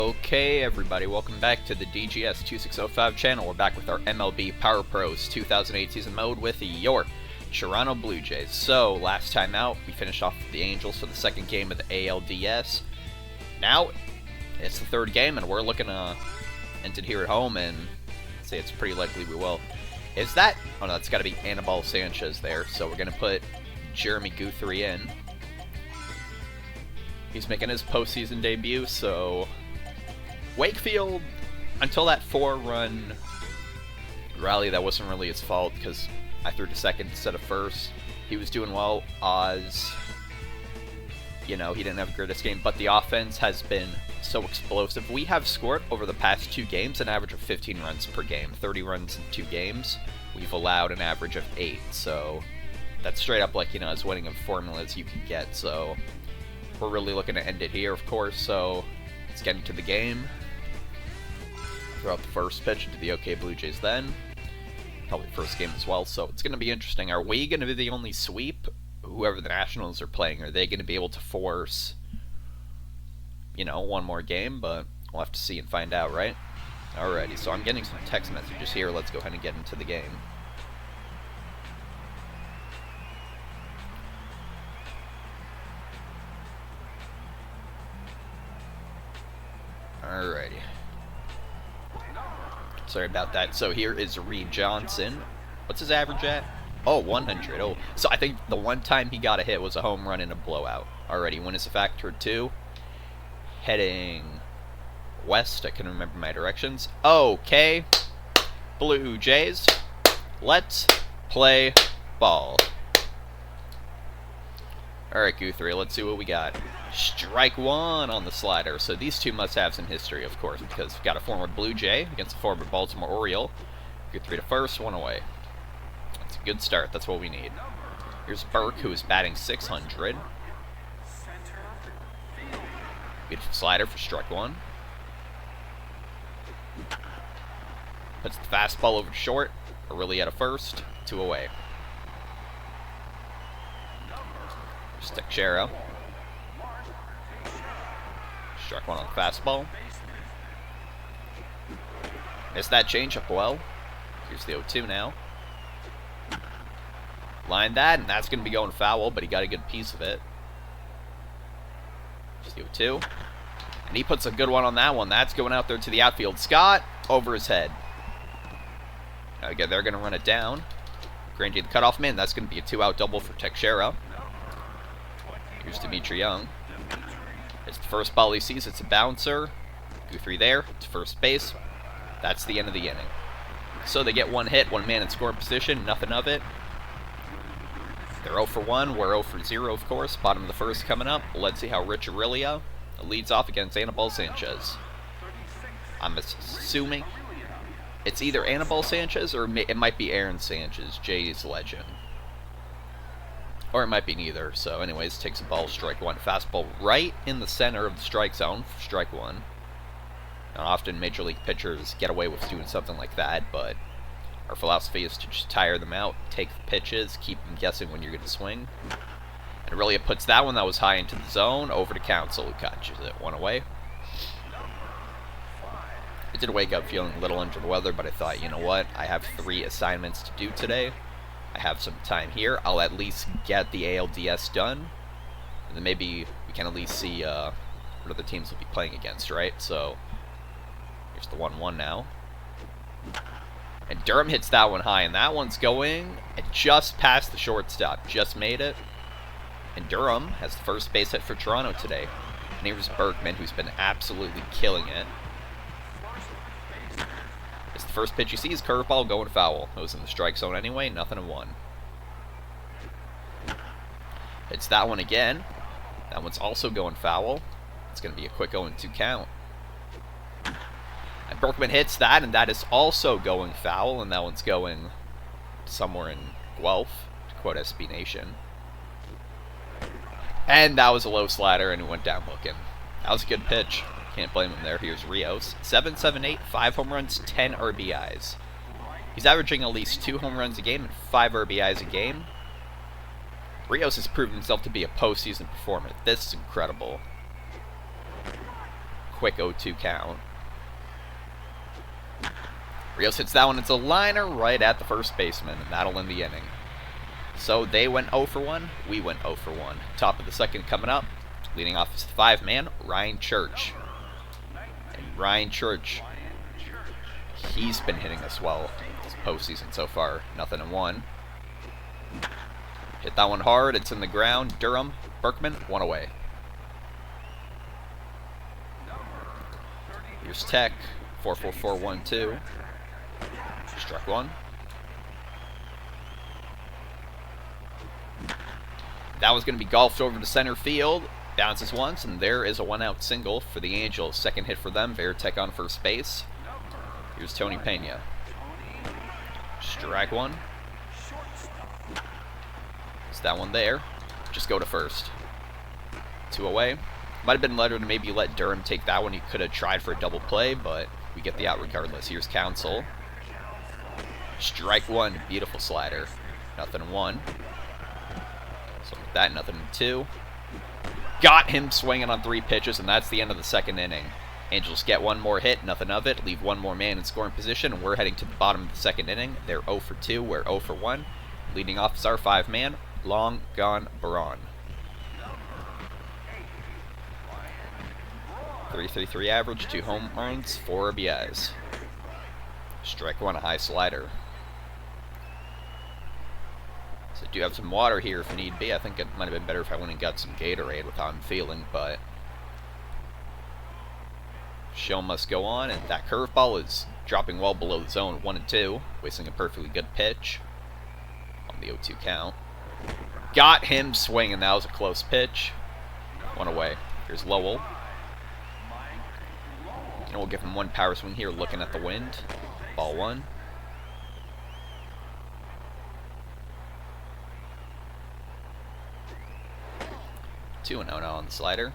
Okay everybody, welcome back to the DGS2605 channel. We're back with our MLB Power Pros 2008 season mode with your Toronto Blue Jays. So, last time out, we finished off with the Angels for the second game of the ALDS. Now, it's the third game, and we're looking to end it here at home, and I'd say it's pretty likely we will. Is that... oh no, it's got to be Anibal Sanchez there, so we're going to put Jeremy Guthrie in. He's making his postseason debut, so... Wakefield, until that 4-run rally, that wasn't really his fault because I threw to second instead of first. He was doing well. Oz, you know, he didn't have the greatest game, but the offense has been so explosive. We have scored over the past 2 games an average of 15 runs per game, 30 runs in 2 games. We've allowed an average of 8, so that's straight up like, you know, as winning a formula as you can get. So we're really looking to end it here, of course. So let's get into the game. Throw out the first pitch into the OK Blue Jays then. Probably first game as well, so it's going to be interesting. Are we going to be the only sweep? Whoever the Nationals are playing, are they going to be able to force, you know, one more game? But we'll have to see and find out, right? Alrighty, so I'm getting some text messages here. Let's go ahead and get into the game. Alrighty. Sorry about that. So here is Reed Johnson. What's his average at? Oh, 100. Oh, so I think the one time he got a hit was a home run in a blowout. Already, win is a factor 2. Heading west. I can remember my directions. Okay. Blue Jays. Let's play ball. Alright, Guthrie, let's see what we got. Strike 1 on the slider. So these two must have some history, of course, because we've got a former Blue Jay against a former Baltimore Oriole. Guthrie to first, 1 away. That's a good start. That's what we need. Here's Burke, who is batting .600. Beautiful slider for strike 1. Puts the fastball over short. Really at a first, 2 away. Teixeira. Struck 1 on the fastball. Missed that changeup well. Here's the 0-2 now. Line that, and that's going to be going foul, but he got a good piece of it. Here's the 0-2. And he puts a good one on that one. That's going out there to the outfield. Scott, over his head. Again, they're going to run it down. Grandy the cutoff man. That's going to be a 2-out double for Teixeira. Here's Dimitri Young. It's the first ball he sees. It's a bouncer. Guthrie there to first base. That's the end of the inning. So they get 1 hit, 1 man in scoring position. Nothing of it. They're 0 for 1. We're 0 for 0, of course. Bottom of the first coming up. Let's see how Rich Aurelia leads off against Anibal Sanchez. I'm assuming it's either Anibal Sanchez or it might be Aaron Sanchez, Jay's legend. Or it might be neither. So anyways, takes a ball, strike 1. Fastball right in the center of the strike zone for strike 1. Now, often major league pitchers get away with doing something like that, but our philosophy is to just tire them out, take the pitches, keep them guessing when you're going to swing. And really it puts that one that was high into the zone over to Counsell, who catches it 1 away. I did wake up feeling a little under the weather, but I thought, you know what, I have 3 assignments to do today. I have some time here. I'll at least get the ALDS done. And then maybe we can at least see what other teams will be playing against, right? So, here's the 1-1 now. And Durham hits that one high, and that one's going just past the shortstop. Just made it. And Durham has the first base hit for Toronto today. And here's Berkman, who's been absolutely killing it. It's the first pitch you see is curveball going foul. It was in the strike zone anyway, nothing in 1. It's that one again. That one's also going foul. It's going to be a quick 0-2 count. And Berkman hits that, and that is also going foul, and that one's going somewhere in Guelph, to quote SB Nation. And that was a low slider, and it went down looking. That was a good pitch. Can't blame him there. Here's Rios. 7-7-8, 5 home runs, 10 RBIs. He's averaging at least 2 home runs a game and 5 RBIs a game. Rios has proven himself to be a postseason performer. This is incredible. quick 0-2 count. Rios hits that one. It's a liner right at the first baseman, and that'll end the inning. So they went 0 for 1. We went 0 for 1. Top of the second coming up. Leading off is the 5-man, Ryan Church. And Ryan Church, he's been hitting us well this postseason so far. 0-1. Hit that one hard. It's in the ground. Durham, Berkman, 1 away. Here's Tech, 4-4-4-1-2. Struck one. That was going to be golfed over to center field. Bounces once, and there is a 1-out single for the Angels. Second hit for them. Veritek on first base. Here's Tony Pena. Strike one. It's that one there. Just go to first. 2 away. Might have been better to maybe let Durham take that one. He could have tried for a double play, but we get the out regardless. Here's Counsell. Strike one. Beautiful slider. 0-1. So with that, 0-2. Got him swinging on 3 pitches, and that's the end of the second inning. Angels get one more hit, nothing of it, leave one more man in scoring position, and we're heading to the bottom of the second inning. They're 0 for 2, we're 0 for 1. Leading off is our 5-man, Long Gone Baron. 3.33 average, 2 home runs, 4 RBIs. Strike one, a high slider. So I do have some water here if need be. I think it might have been better if I went and got some Gatorade with how I'm feeling, but show must go on, and that curveball is dropping well below the zone, 1-2, wasting a perfectly good pitch on the 0-2 count. Got him swinging. That was a close pitch. 1 away. Here's Lowell. And we'll give him one power swing here, looking at the wind. Ball 1. 2-0 now on the slider.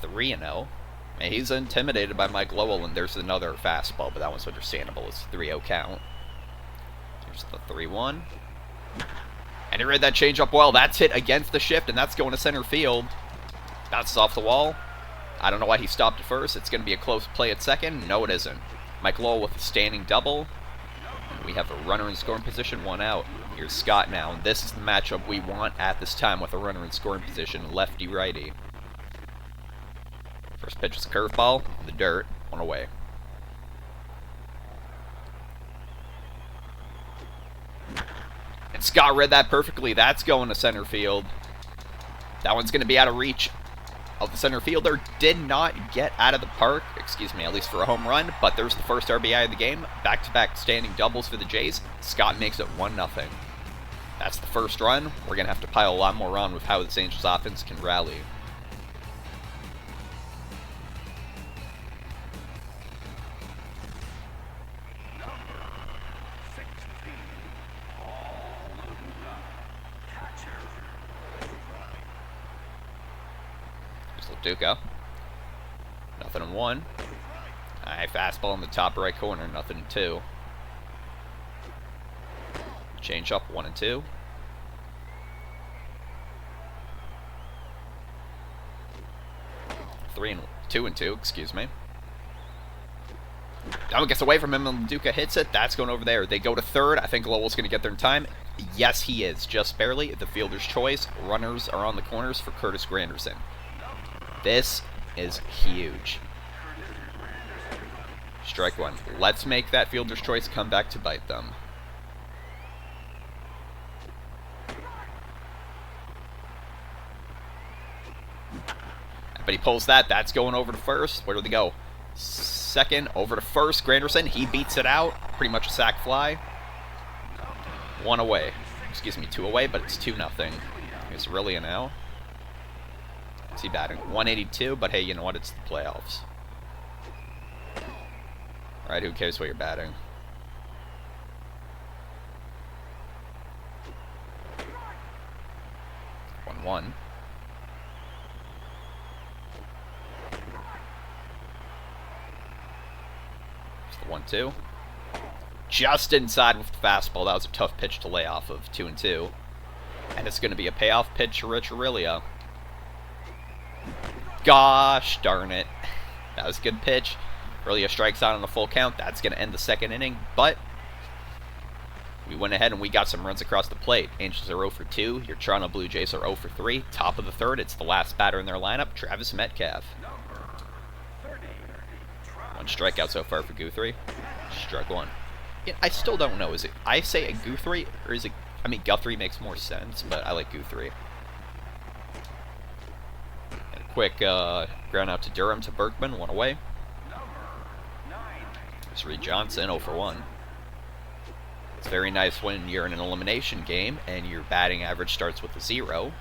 Three and 0. He's intimidated by Mike Lowell, and there's another fastball, but that one's understandable. It's a 3-0 count. There's the 3-1. And he read that changeup well. That's hit against the shift, and that's going to center field. Bounces off the wall. I don't know why he stopped at first. It's going to be a close play at second. No, it isn't. Mike Lowell with a standing double. And we have a runner in scoring position, 1 out. Here's Scott now, and this is the matchup we want at this time with a runner in scoring position, lefty-righty. First pitch was a curveball in the dirt, 1 away. And Scott read that perfectly. That's going to center field. That one's going to be out of reach of the center fielder. Did not get out of the park, excuse me, at least for a home run, but there's the first RBI of the game. Back-to-back standing doubles for the Jays. Scott makes it 1-0. That's the first run. We're going to have to pile a lot more on with how this Angels offense can rally. Duca. 0-1. High fastball in the top right corner. 0-2. Change up. 1-2. 2-2. Excuse me. That one gets away from him, and Duca hits it. That's going over there. They go to third. I think Lowell's going to get there in time. Yes, he is. Just barely. The fielder's choice. Runners are on the corners for Curtis Granderson. This is huge. Strike one. Let's make that fielder's choice come back to bite them. But he pulls that. That's going over to first. Where do they go? Second, over to first. Granderson, he beats it out. Pretty much a sac fly. 1 away. Excuse me, 2 away, but it's 2-0. It's really a now. What's he batting? 182, but hey, you know what? It's the playoffs. Alright, who cares what you're batting? One. It's the 1-2. just inside with the fastball. That was a tough pitch to lay off of, 2-2. And it's going to be a payoff pitch to Rich Aurelio. Gosh darn it. That was a good pitch. Aurelio strikes out on a full count. That's going to end the second inning, but we went ahead and we got some runs across the plate. Angels are 0 for 2. Your Toronto Blue Jays are 0 for 3. Top of the third, it's the last batter in their lineup, Travis Metcalf. 1 strikeout so far for Guthrie. Struck 1. Yeah, I still don't know. Is it I say a Guthrie or is it? I mean, Guthrie makes more sense, but I like Guthrie. And a quick ground out to Durham to Berkman, 1 away. There's Reed Johnson, 0 for 1. It's very nice when you're in an elimination game and your batting average starts with a 0.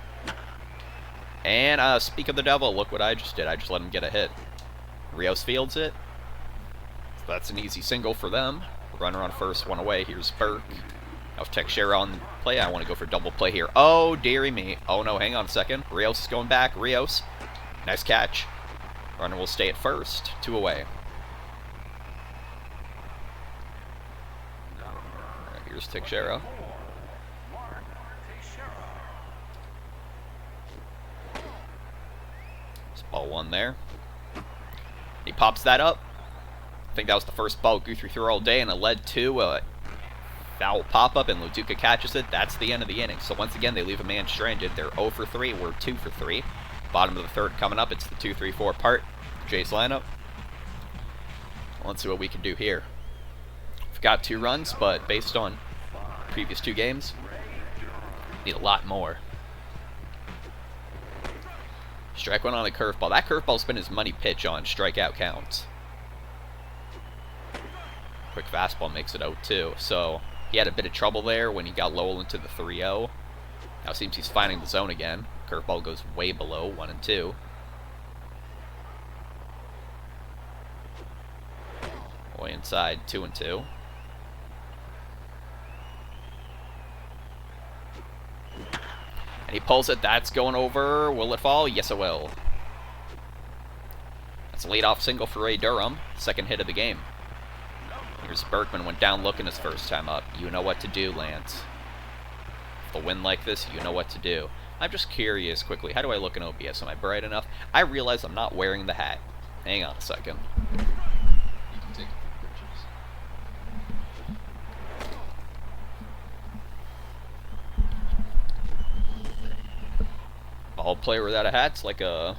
And speak of the devil, look what I just did. I just let him get a hit. Rios fields it. So that's an easy single for them. Runner on first, 1 away. Here's Burke. Now with Teixeira on the play, I want to go for double play here. Oh, dearie me. Oh, no, hang on a second. Rios is going back. Rios. Nice catch. Runner will stay at first. 2 away. Here's Teixeira. There's ball 1 there. He pops that up. I think that was the first ball Guthrie threw all day, and it led to a foul pop-up, and Luduka catches it. That's the end of the inning. So once again, they leave a man stranded. They're 0 for 3. We're 2 for 3. Bottom of the third coming up. It's the 2-3-4 part. Jays lineup. Let's see what we can do here. We've got 2 runs, but based on previous 2 games, need a lot more. Strike 1 on a curveball. That curveball's been his money pitch on strikeout counts. Quick fastball makes it 0-2. So he had a bit of trouble there when he got low into the 3-0. Now it seems he's finding the zone again. Curveball goes way below, 1-2. Way inside, 2-2. And he pulls it. That's going over. Will it fall? Yes, it will. That's a leadoff single for Ray Durham. Second hit of the game. Here's Berkman. Went down looking his first time up. You know what to do, Lance. With a win like this, you know what to do. I'm just curious quickly. How do I look in OBS? Am I bright enough? I realize I'm not wearing the hat. Hang on a second. You can take pictures. Ball player without a hat's like a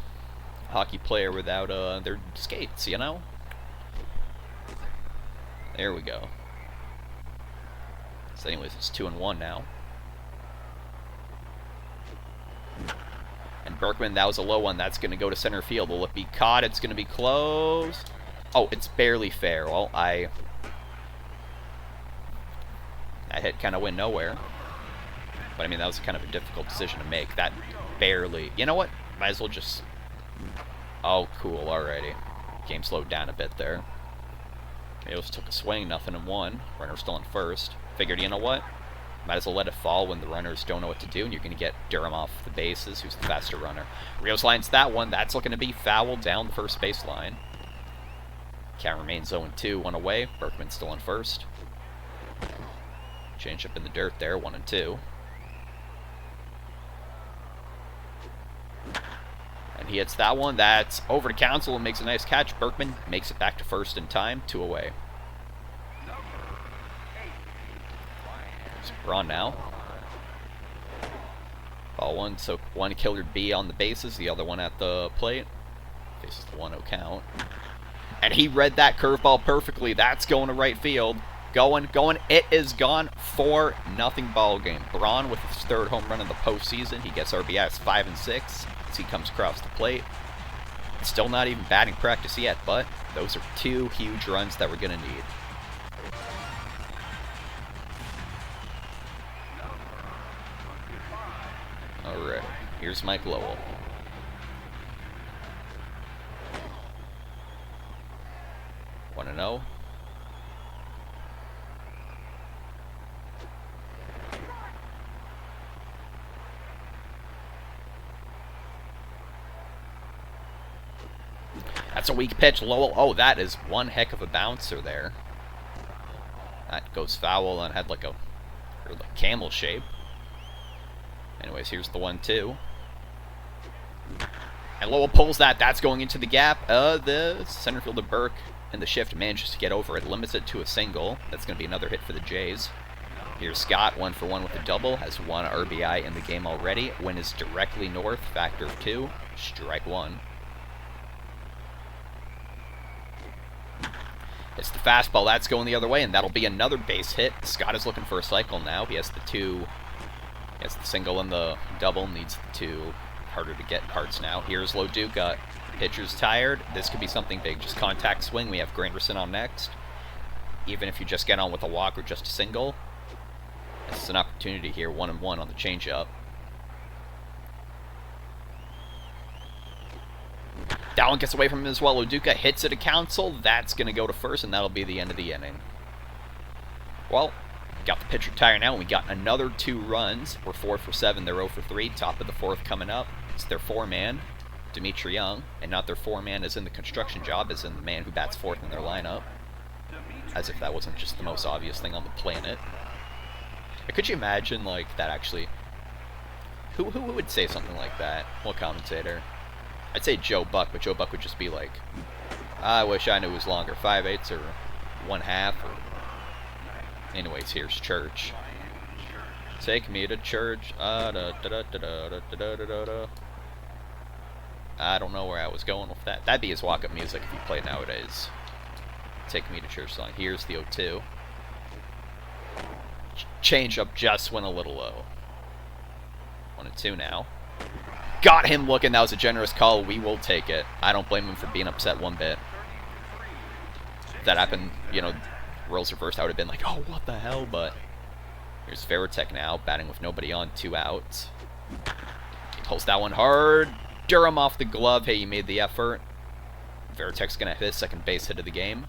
hockey player without their skates, you know? There we go. So anyways, it's 2-1 now. And Berkman, that was a low one. That's going to go to center field. Will it be caught? It's going to be close. Oh, it's barely fair. Well, that hit kind of went nowhere. But I mean, that was kind of a difficult decision to make. That barely... You know what? Might as well just... Oh, cool, alrighty. Game slowed down a bit there. Rios took a swing, 0-1. Runner still in first. Figured, you know what? Might as well let it fall when the runners don't know what to do, and you're going to get Durham off the bases, who's the faster runner. Rios lines that one. That's looking to be foul down the first baseline. Count remains 0-2, 1 away. Berkman still in first. Change up in the dirt there, 1-2. And he hits that one. That's over to Counsell and makes a nice catch. Berkman makes it back to first in time, 2 away. There's Braun now. Ball 1, so one killer B on the bases, the other one at the plate. Faces the 1-0 count. And he read that curveball perfectly. That's going to right field. Going. It is gone. 4-0 ball game. Braun with his 3rd home run in the postseason. He gets RBIs 5 and 6 as he comes across the plate. Still not even batting practice yet, but those are 2 huge runs that we're going to need. Alright, here's Mike Lowell. One and 0. That's a weak pitch, Lowell. Oh, that is one heck of a bouncer there. That goes foul and had like a camel shape. Anyways, here's the 1-2. And Lowell pulls that. That's going into the gap. The center fielder Burke and the shift manages to get over it. Limits it to a single. That's going to be another hit for the Jays. Here's Scott, 1-for-1 with a double. Has 1 RBI in the game already. Win is directly north. Factor of 2. Strike 1. It's the fastball. That's going the other way, and that'll be another base hit. Scott is looking for a cycle now. He has the 2. He has the single and the double. Needs the 2 harder to get parts now. Here's Loduca. Pitcher's tired. This could be something big. Just contact swing. We have Granderson on next. Even if you just get on with a walk or just a single, this is an opportunity here. 1-1 on the changeup. That one gets away from him as well. Loduca hits it a counsel. That's going to go to first, and that'll be the end of the inning. Well, got the pitcher tired now, and we got another 2 runs. We're 4 for 7. They're 0 for 3. Top of the 4th coming up. It's their 4-man, Dimitri Young, and not their 4-man as in the construction job, as in the man who bats 4th in their lineup. As if that wasn't just the most obvious thing on the planet. Could you imagine, like, that actually... Who would say something like that? What commentator? I'd say Joe Buck, but Joe Buck would just be like, I wish I knew it was longer. 5/8 or 1/2 or... Anyways, here's Church. Take me to church. I don't know where I was going with that. That'd be his walk-up music if he played nowadays. Take me to church song. Here's the 0-2. Change up just went a little low. 1-2 now. Got him looking. That was a generous call. We will take it. I don't blame him for being upset one bit. If that happened, you know, roles reversed, I would have been like, oh, what the hell? But here's Veritek now, batting with nobody on, 2 outs. He pulls that one hard. Durham off the glove. Hey, you made the effort. Veritek's going to hit his second base hit of the game.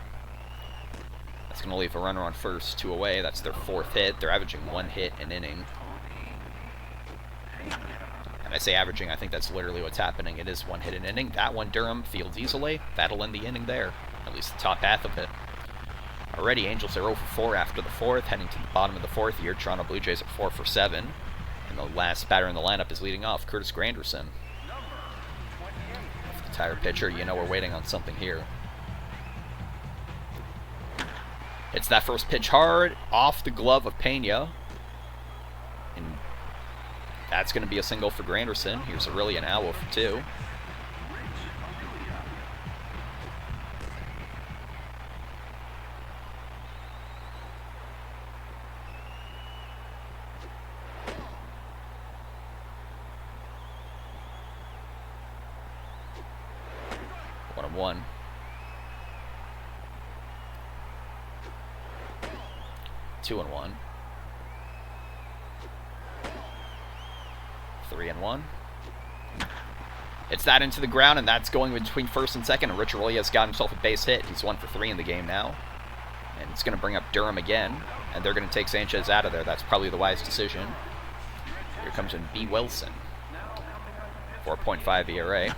That's going to leave a runner on first, 2 away. That's their 4th hit. They're averaging 1 hit an inning. And I say averaging, I think that's literally what's happening. It is 1 hit an inning. That one Durham fields easily. That'll end the inning there. At least the top half of it. Already, Angels are 0 for 4 after the 4th, heading to the bottom of the 4th here. Toronto Blue Jays are 4 for 7. And the last batter in the lineup is leading off, Curtis Granderson. If the tired pitcher, you know we're waiting on something here. It's that first pitch hard, off the glove of Pena. And that's going to be a single for Granderson. Here's Aurelian Owl for 2. One. 2-1. 3-1. It's that into the ground, and that's going between first and second. And Rich Arroyo's got himself a base hit. He's 1 for 3 in the game now. And it's going to bring up Durham again. And they're going to take Sanchez out of there. That's probably the wise decision. Here comes in B. Wilson. 4.5 ERA.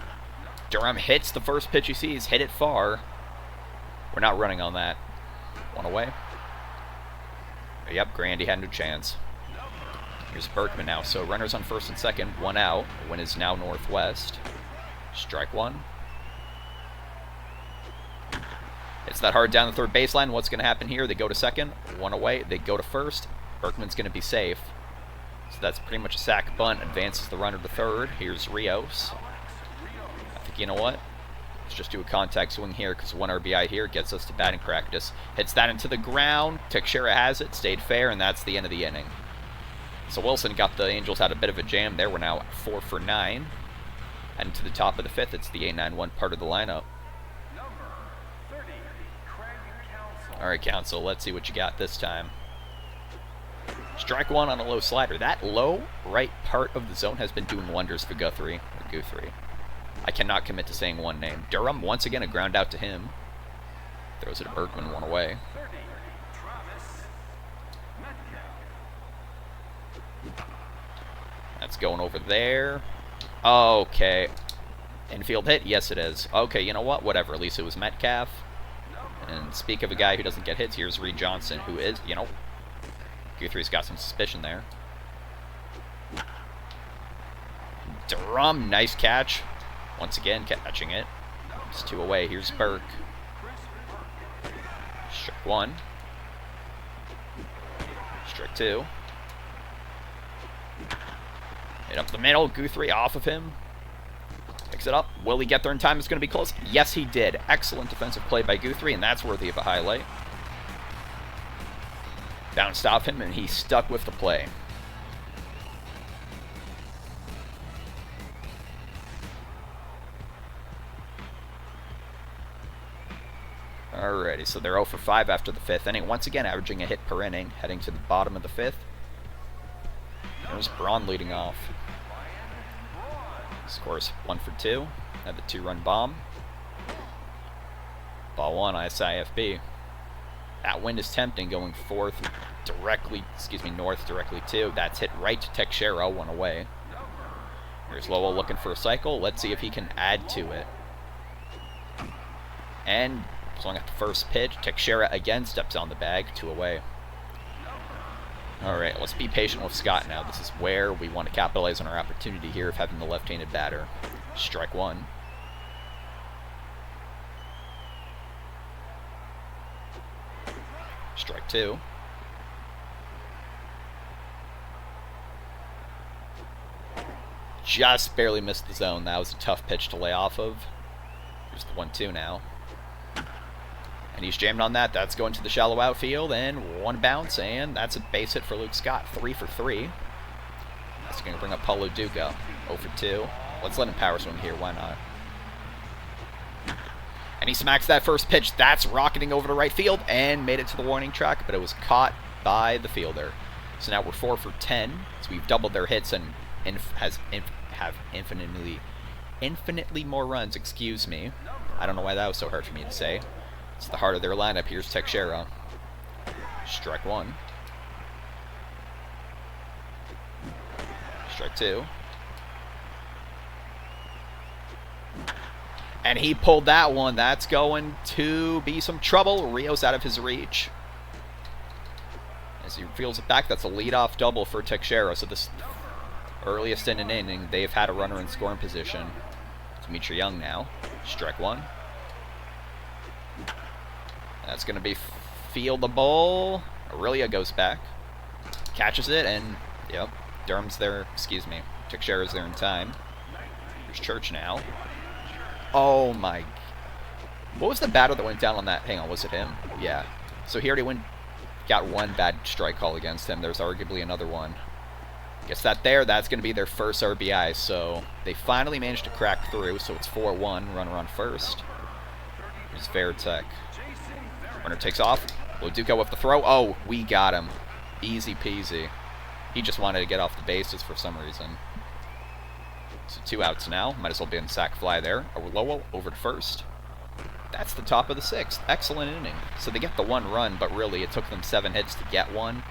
Durham hits the first pitch he sees. Hit it far. We're not running on that. 1 away. Yep, Grandy had no chance. Here's Berkman now. So runners on first and second. 1 out. The wind is now northwest. Strike 1. It's that hard down the third baseline. What's going to happen here? They go to second. 1 away. They go to first. Berkman's going to be safe. So that's pretty much a sac bunt. Advances the runner to third. Here's Rios. You know what? Let's just do a contact swing here because 1 RBI here gets us to batting practice. Hits that into the ground. Teixeira has it. Stayed fair, and that's the end of the inning. So Wilson got the Angels out a bit of a jam there. We're now at 4 for 9. Heading to the top of the 5th. It's the 8-9-1 part of the lineup. All right, Council. Let's see what you got this time. Strike 1 on a low slider. That low right part of the zone has been doing wonders for Guthrie. Or Guthrie. I cannot commit to saying one name. Durham, once again, a ground out to him. Throws it to Berkman, 1 away. That's going over there. Okay. Infield hit? Yes, it is. Okay, you know what? Whatever. At least it was Metcalf. And speak of a guy who doesn't get hits, here's Reed Johnson, who is, you know, Guthrie's got some suspicion there. Drum, nice catch. Once again, catching it. It's 2 away. Here's Burke. Strike 1. Strike 2. Hit up the middle. Guthrie off of him. Picks it up. Will he get there in time? It's going to be close. Yes, he did. Excellent defensive play by Guthrie, and that's worthy of a highlight. Bounced off him, and he stuck with the play. Alrighty, so they're 0 for 5 after the 5th inning. Once again, averaging a hit per inning, heading to the bottom of the 5th. There's Braun leading off. Scores 1 for 2. Have the 2-run bomb. Ball 1, ISIFB. That wind is tempting, going north directly to. That's hit right to Teixeira, 1 away. Here's Lowell looking for a cycle. Let's see if he can add to it. And swung at the first pitch. Teixeira again steps on the bag, 2 away. Alright, let's be patient with Scott now. This is where we want to capitalize on our opportunity here of having the left-handed batter. Strike 1. Strike 2. Just barely missed the zone. That was a tough pitch to lay off of. Here's the 1-2 now. And he's jammed on that. That's going to the shallow outfield, and 1 bounce, and that's a base hit for Luke Scott. 3 for 3. That's going to bring up Paulo Duca. 0 for 2. Let's let him power swing here. Why not? And he smacks that first pitch. That's rocketing over to right field, and made it to the warning track, but it was caught by the fielder. So now we're 4 for 10. So we've doubled their hits and have infinitely more runs. Excuse me. I don't know why that was so hard for me to say. It's the heart of their lineup. Here's Teixeira. Strike 1. Strike 2. And he pulled that one. That's going to be some trouble. Rio's out of his reach. As he feels it back, that's a leadoff double for Teixeira. So this earliest in an inning, they've had a runner in scoring position. Dimitri Young now. Strike 1. That's going to be fieldable. Aurelia goes back. Catches it, and, yep, Durham's there. Excuse me. Teixeira's there in time. There's Church now. Oh, my. What was the batter that went down on that? Hang on, was it him? Yeah. So he already got 1 bad strike call against him. There's arguably another one. Gets that there. That's going to be their first RBI. So they finally managed to crack through. So it's 4-1. Runner on first. Here's Veritek. Runner takes off. Loduca with the throw. Oh, we got him. Easy peasy. He just wanted to get off the bases for some reason. So 2 outs now. Might as well be in sac fly there. Lowell over to first. That's the top of the 6th. Excellent inning. So they get the 1 run, but really it took them 7 hits to get 1.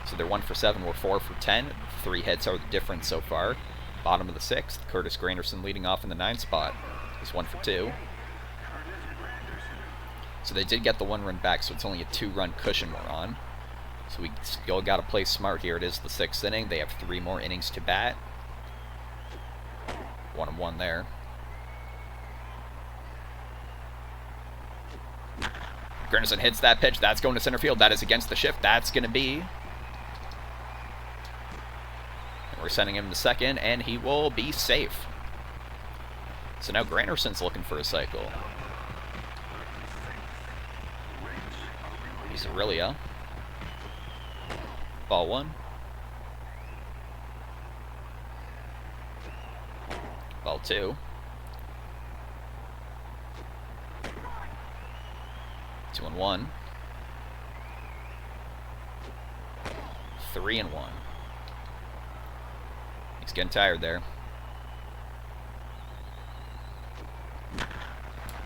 So they're 1 for 7. We're 4 for 10. 3 hits are the difference so far. Bottom of the 6th. Curtis Granderson leading off in the 9th spot. He's 1 for 2. So they did get the 1 run back, so it's only a 2-run cushion we're on. So we still got to play smart here. It is the 6th inning. They have 3 more innings to bat. 1-1 there. Granderson hits that pitch. That's going to center field. That is against the shift. That's going to be... And we're sending him to second, and he will be safe. So now Granderson's looking for a cycle. He's Aurelia. Ball 1. Ball 2. 2-1. 3-1. He's getting tired there.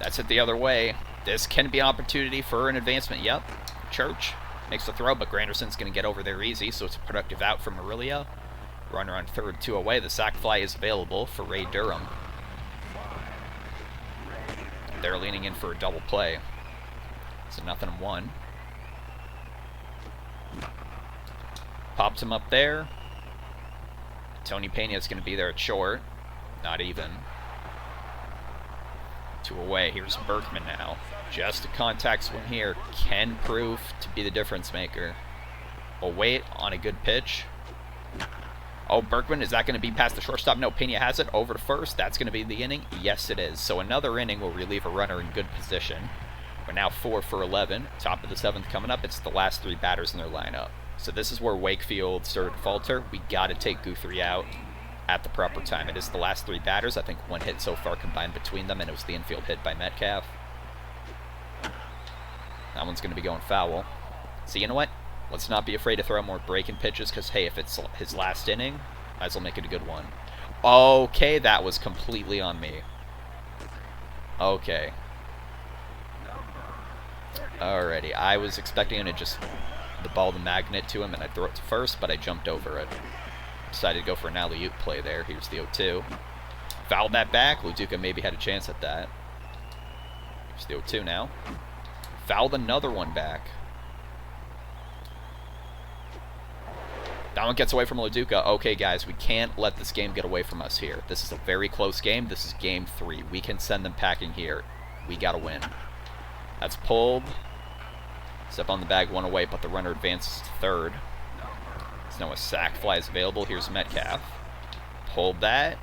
That's it the other way. This can be an opportunity for an advancement. Yep. Church makes the throw, but Granderson's going to get over there easy, so it's a productive out from Aurelia. Runner on third, 2 away. The sac fly is available for Ray Durham. They're leaning in for a double play. It's a 0-1. Pops him up there. Tony Pena's going to be there at short. Not even. 2 away. Here's Berkman now. Just a contact swing here. Can prove to be the difference maker. Oh, wait. On a good pitch. Oh, Berkman, is that going to be past the shortstop? No, Pena has it over to first. That's going to be the inning. Yes, it is. So another inning will relieve a runner in good position. We're now 4 for 11. Top of the 7th coming up. It's the last 3 batters in their lineup. So this is where Wakefield started to falter. We got to take Guthrie out at the proper time. It is the last 3 batters. I think 1 hit so far combined between them, and it was the infield hit by Metcalf. That one's going to be going foul. So you know what? Let's not be afraid to throw more breaking pitches, because, hey, if it's his last inning, might as well make it a good one. Okay, that was completely on me. Okay. Alrighty, I was expecting him to just the ball the magnet to him, and I'd throw it to first, but I jumped over it. Decided to go for an alley-oop play there. Here's the 0-2. Fouled that back. Luduka maybe had a chance at that. Here's the 0-2 now. Fouled another one back. That one gets away from Luduka. Okay, guys, we can't let this game get away from us here. This is a very close game. This is game 3. We can send them packing here. We gotta win. That's pulled. Step on the bag, 1 away, but the runner advances to third. There's now a sac fly is available. Here's Metcalf. Pulled that.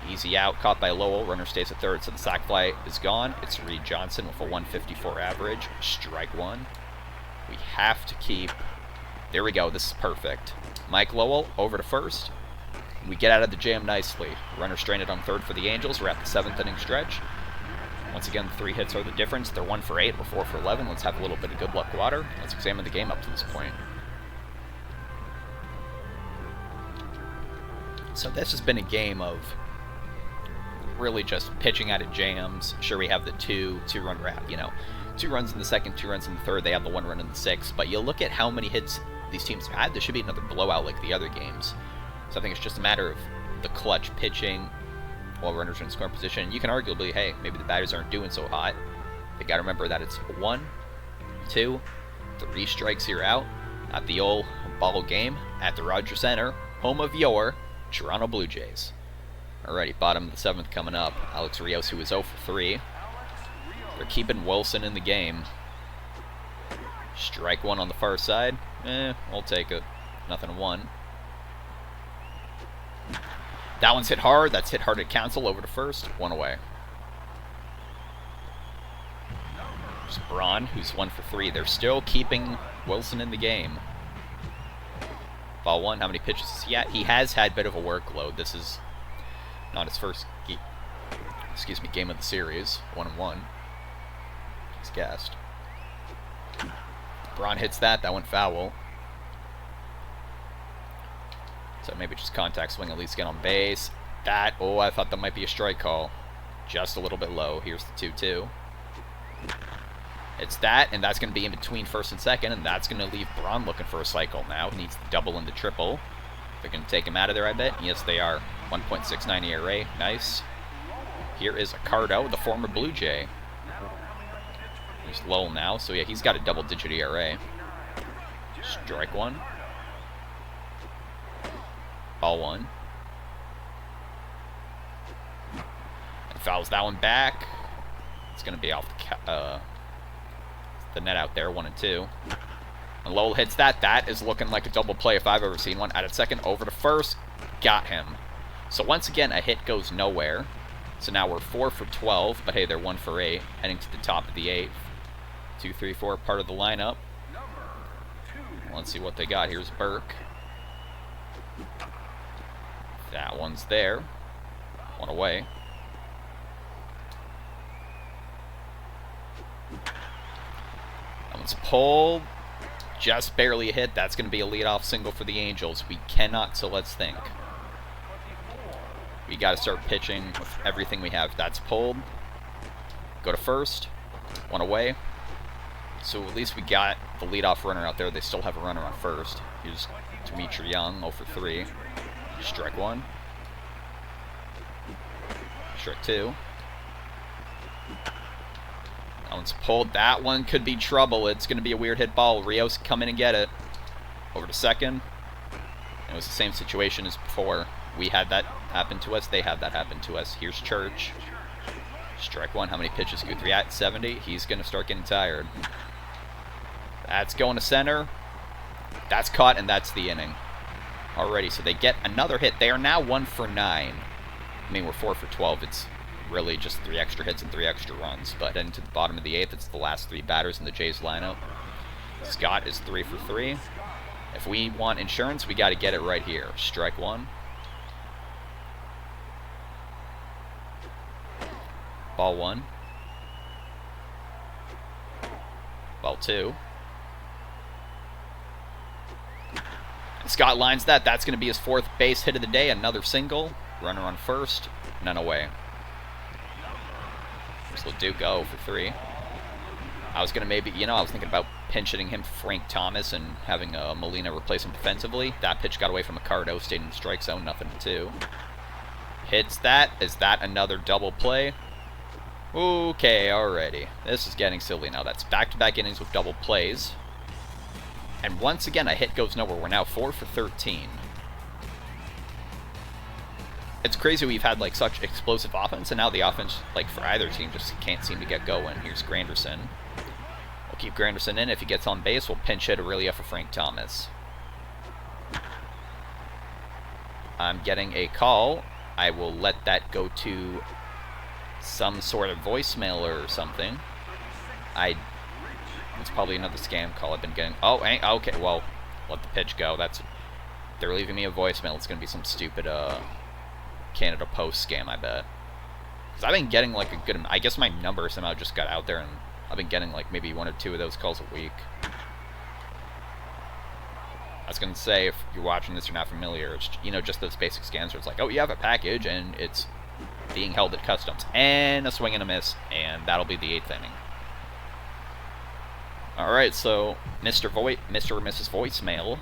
Easy out, caught by Lowell. Runner stays at third, so the sac fly is gone. It's Reed Johnson with a 154 average. Strike 1. We have to keep... There we go. This is perfect. Mike Lowell over to first. We get out of the jam nicely. Runner stranded on third for the Angels. We're at the 7th inning stretch. Once again, the 3 hits are the difference. They're 1 for 8. We're 4 for 11. Let's have a little bit of good luck water. Let's examine the game up to this point. So this has been a game of really just pitching out of jams. Sure, we have the two-run wrap, you know. 2 runs in the 2nd, 2 runs in the 3rd. They have the 1 run in the 6th. But you look at how many hits these teams have had. There should be another blowout like the other games. So I think it's just a matter of the clutch pitching while runners are in scoring position. You can arguably, hey, maybe the batters aren't doing so hot. They got to remember that it's 1, 2, 3 strikes, you're out. At the old ball game at the Rogers Center, home of your Toronto Blue Jays. Alrighty, bottom of the 7th coming up. Alex Rios, who is 0 for 3. They're keeping Wilson in the game. Strike 1 on the far side. We'll take it. 0-1. That one's hit hard. That's hit hard at cancel. Over to first. 1 away. There's Braun, who's 1 for 3. They're still keeping Wilson in the game. Ball 1. How many pitches is he at? He has had a bit of a workload. This is not his first game of the series. 1-1. He's gassed. Braun hits that. That went foul. So maybe just contact swing, at least get on base. That, oh, I thought that might be a strike call. Just a little bit low. Here's the 2-2. It's that, and that's going to be in between first and second, and that's going to leave Braun looking for a cycle now. He needs the double and the triple. They're going to take him out of there, I bet. Yes, they are. 1.69 ERA. Nice. Here is Accardo, the former Blue Jay. There's Lowell now, so yeah, he's got a double-digit ERA. Strike 1. Ball 1. And fouls that one back. It's going to be off the net out there, 1-2. And Lowell hits that. That is looking like a double play if I've ever seen one. Out at second, over to first. Got him. So once again, a hit goes nowhere. So now we're 4 for 12, but hey, they're 1 for 8, heading to the top of the 8th. 2, 3, 4, part of the lineup. Let's see what they got. Here's Burke. That one's there. 1 away. That one's pulled. Just barely a hit. That's going to be a leadoff single for the Angels. We cannot, so let's think. We got to start pitching with everything we have. That's pulled. Go to first. 1 away. So at least we got the leadoff runner out there. They still have a runner on first. Here's Dimitri Young, 0 for 3. Strike 1. Strike 2. That Jones pulled. That one could be trouble. It's going to be a weird hit ball. Rios come in and get it. Over to second. It was the same situation as before. We had that happen to us. They had that happen to us. Here's Church. Strike one. How many pitches Guthrie at? 70. He's going to start getting tired. That's going to center. That's caught, and that's the inning. Alrighty, so they get another hit. They are now 1 for 9. I mean, we're 4 for 12. It's really just 3 extra hits and 3 extra runs. But into the bottom of the 8th, it's the last 3 batters in the Jays lineup. Scott is 3 for 3. If we want insurance, we got to get it right here. Strike one. Ball one. Ball two. And Scott lines that. That's going to be his 4th base hit of the day. Another single. Runner on first. None away. This will do go for 3. I was going to maybe, I was thinking about pinch hitting him Frank Thomas and having Molina replace him defensively. That pitch got away from Ricardo, stayed in the strike zone, nothing to 2. Hits that. Is that another double play? Okay, alrighty. This is getting silly now. That's back-to-back innings with double plays. And once again, a hit goes nowhere. We're now 4 for 13. It's crazy we've had, like, such explosive offense, and now the offense, like, for either team just can't seem to get going. Here's Granderson. We'll keep Granderson in. If he gets on base, we'll pinch hit Aurelia for Frank Thomas. I'm getting a call. I will let that go to some sort of voicemail or something. It's probably another scam call I've been getting. Oh, okay, well, let the pitch go. They're leaving me a voicemail. It's going to be some stupid, Canada Post scam, I bet. Because I've been getting, like, a good amount. I guess my number somehow just got out there, and I've been getting, like, maybe 1 or 2 of those calls a week. I was going to say, if you're watching this, you're not familiar, it's, just those basic scams where it's like, oh, you have a package, and it's being held at customs. And a swing and a miss, and that'll be the 8th inning. Alright, so Mr. or Mrs. Voicemail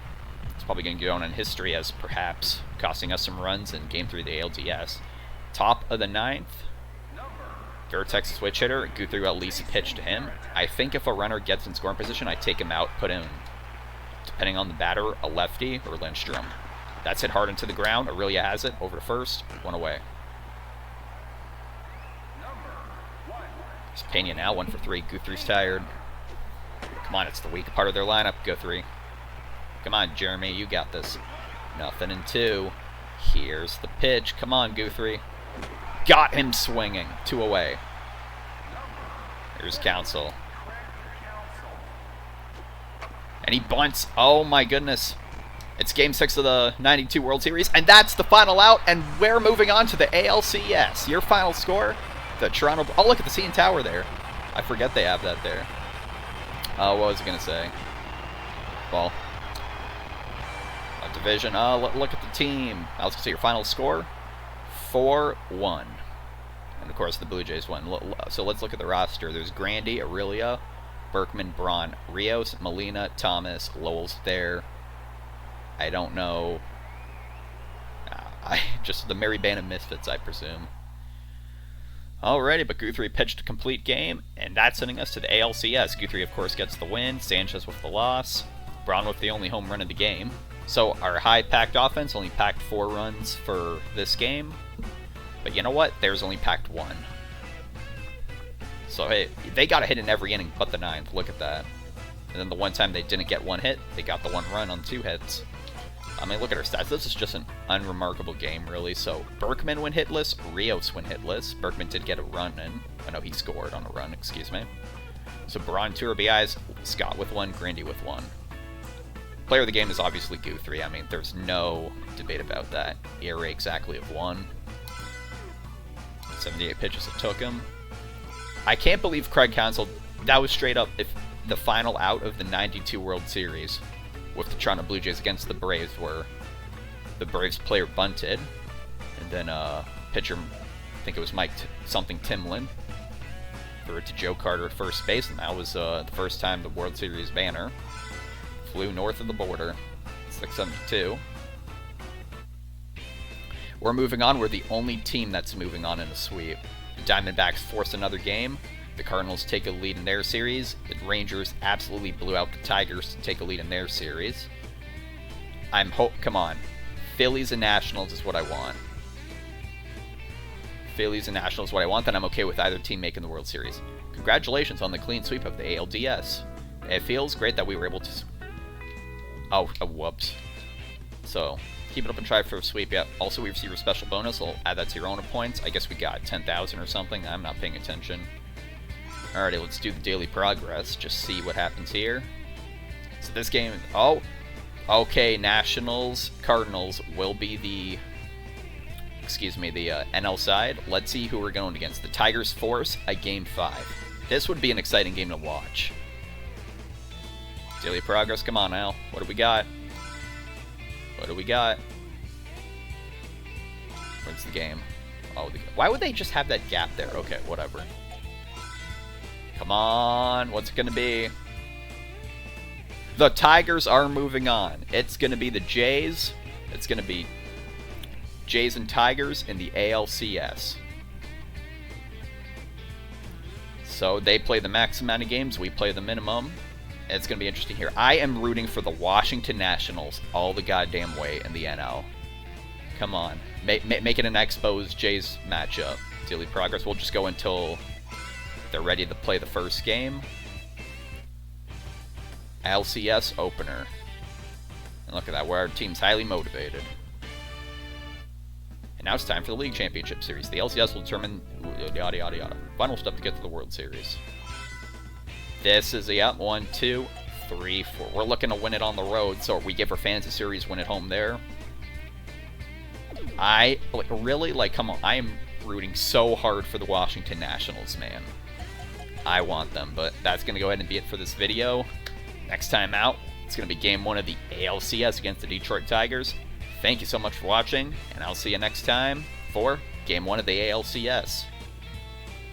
is probably going to go on in history as perhaps costing us some runs in Game 3 of the ALDS. Top of the 9th. They're a Texas switch hitter. Guthrie will at least pitch to him. I think if a runner gets in scoring position, I take him out, put him, depending on the batter, a lefty or Lindstrom. That's hit hard into the ground. Aurelia has it. Over to first. 1 away. It's Pena now. 1 for 3. Guthrie's tired. Come on, it's the weak part of their lineup, Guthrie. Come on, Jeremy, you got this. Nothing in 2. Here's the pitch. Come on, Guthrie. Got him swinging. 2 away. Here's Council. And he bunts. Oh, my goodness. It's Game 6 of the 92 World Series, and that's the final out, and we're moving on to the ALCS. Your final score, the Toronto... Oh, look at the CN Tower there. I forget they have that there. What was I going to say? Well, a division. Look at the team. I was going to say your final score, 4-1. And, of course, the Blue Jays won. So let's look at the roster. There's Grandy, Aurelia, Berkman, Braun, Rios, Molina, Thomas, Lowell's there. I don't know. Just the merry band of misfits, I presume. Alrighty, but Guthrie pitched a complete game, and that's sending us to the ALCS. Guthrie, of course, gets the win. Sanchez with the loss. Braun with the only home run of the game. So our high-packed offense only packed 4 runs for this game. But you know what? Theirs only packed 1. So, hey, they got a hit in every inning but the 9th. Look at that. And then the one time they didn't get 1 hit, they got the 1 run on 2 hits. I mean, look at our stats. This is just an unremarkable game, really. So, Berkman went hitless, Rios went hitless. Berkman did get a run in. Oh, no, he scored on a run, excuse me. So, Braun, 2 RBIs, Scott with 1, Grandy with 1. Player of the game is obviously Guthrie. I mean, there's no debate about that. ERA exactly of 1. 78 pitches it took him. I can't believe Craig Counsell, that was straight up if the final out of the 92 World Series with the Toronto Blue Jays against the Braves, where the Braves player bunted, and then pitcher, I think it was Mike Timlin, threw it to Joe Carter at first base, and that was the first time the World Series banner flew north of the border. 672. We're moving on. We're the only team that's moving on in a sweep. The Diamondbacks force another game. The Cardinals take a lead in their series. The Rangers absolutely blew out the Tigers to take a lead in their series. Come on. Phillies and Nationals is what I want. Phillies and Nationals is what I want, then I'm okay with either team making the World Series. Congratulations on the clean sweep of the ALDS. It feels great that we were able to... Oh, whoops. So, keep it up and try for a sweep. Yep. Also, we receive a special bonus. I'll add that to your own points. I guess we got 10,000 or something. I'm not paying attention. Alrighty, let's do the daily progress. Just see what happens here. So this game... Oh! Okay, Nationals, Cardinals will be the... Excuse me, the NL side. Let's see who we're going against. The Tigers force a Game 5. This would be an exciting game to watch. Daily progress, come on now. What do we got? What do we got? Where's the game? Oh, why would they just have that gap there? Okay, whatever. Come on, what's it gonna be? The Tigers are moving on. It's gonna be the Jays. It's gonna be Jays and Tigers in the ALCS. So they play the max amount of games, we play the minimum. It's going to be interesting here. I am rooting for the Washington Nationals all the goddamn way in the NL. Come on. Make it an Expos Jays matchup. Daily progress. We'll just go until they're ready to play the first game. LCS opener. And look at that, where our team's highly motivated. And now it's time for the League Championship Series. The LCS will determine yada yada yada. Final step to get to the World Series. This is, yep, 1, 2, 3, 4. We're looking to win it on the road, so we give our fans a series, win at home there. Come on, I am rooting so hard for the Washington Nationals, man. I want them, but that's going to go ahead and be it for this video. Next time out, it's going to be Game 1 of the ALCS against the Detroit Tigers. Thank you so much for watching, and I'll see you next time for Game 1 of the ALCS.